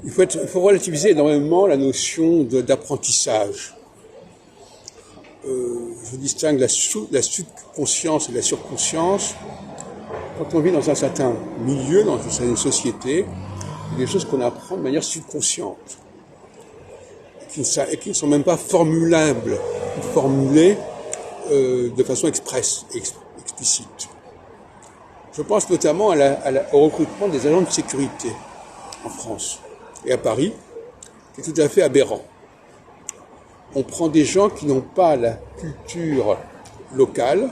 Il faut relativiser énormément la notion d'apprentissage. Je distingue la subconscience et la surconscience. Quand on vit dans un certain milieu, dans une certaine société, il y a des choses qu'on apprend de manière subconsciente et qui ne sont même pas formulables ou formulées de façon explicite. Je pense notamment au recrutement des agents de sécurité en France et à Paris, qui est tout à fait aberrant. On prend des gens qui n'ont pas la culture locale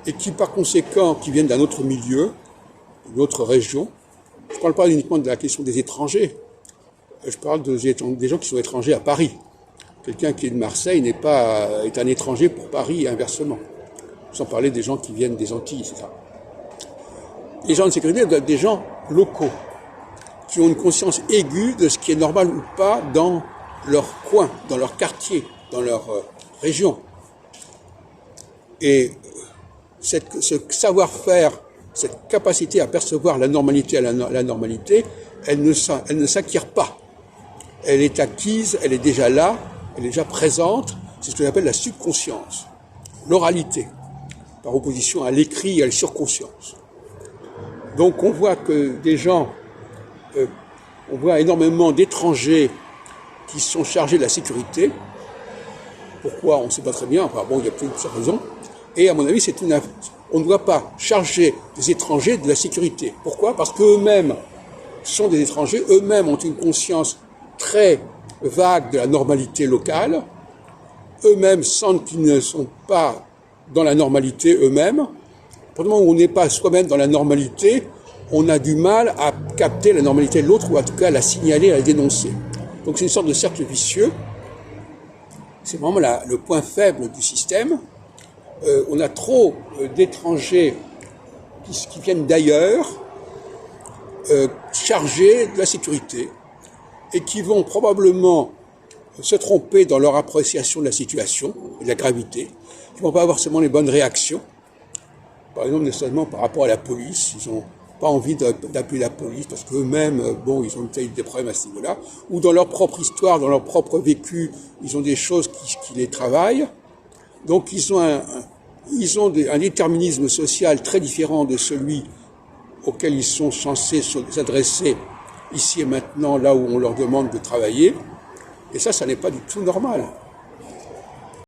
et qui, par conséquent, qui viennent d'un autre milieu, d'une autre région. Je ne parle pas uniquement de la question des étrangers. Je parle des gens qui sont étrangers à Paris. Quelqu'un qui est de Marseille est un étranger pour Paris et inversement. Sans parler des gens qui viennent des Antilles, etc. Les gens de sécurité doivent être des gens locaux, qui ont une conscience aiguë de ce qui est normal ou pas dans leur coin, dans leur quartier, dans leur région. Et ce savoir-faire, cette capacité à percevoir la normalité à la normalité, elle ne s'acquiert pas. Elle est acquise, elle est déjà là, elle est déjà présente. C'est ce que j'appelle la subconscience, l'oralité, par opposition à l'écrit et à la surconscience. Donc on voit que on voit énormément d'étrangers qui sont chargés de la sécurité. Pourquoi? On ne sait pas très bien. Enfin bon, il y a plusieurs raisons. Et à mon avis, on ne doit pas charger des étrangers de la sécurité. Pourquoi? Parce qu'eux-mêmes sont des étrangers, eux-mêmes ont une conscience très vague de la normalité locale, eux-mêmes sentent qu'ils ne sont pas dans la normalité eux-mêmes. Pour le moment où on n'est pas soi-même dans la normalité, on a du mal à capter la normalité de l'autre, ou en tout cas à la signaler, à la dénoncer. Donc c'est une sorte de cercle vicieux. C'est vraiment le point faible du système. On a trop d'étrangers qui viennent d'ailleurs, chargés de la sécurité, et qui vont probablement se tromper dans leur appréciation de la situation et de la gravité, qui ne vont pas avoir seulement les bonnes réactions. Par exemple, nécessairement par rapport à la police, ils n'ont pas envie d'appeler la police parce qu'eux-mêmes, ils ont peut-être des problèmes à ce niveau-là, ou dans leur propre histoire, dans leur propre vécu, ils ont des choses qui les travaillent. Donc ils ont un déterminisme social très différent de celui auquel ils sont censés s'adresser ici et maintenant, là où on leur demande de travailler. Et ça n'est pas du tout normal.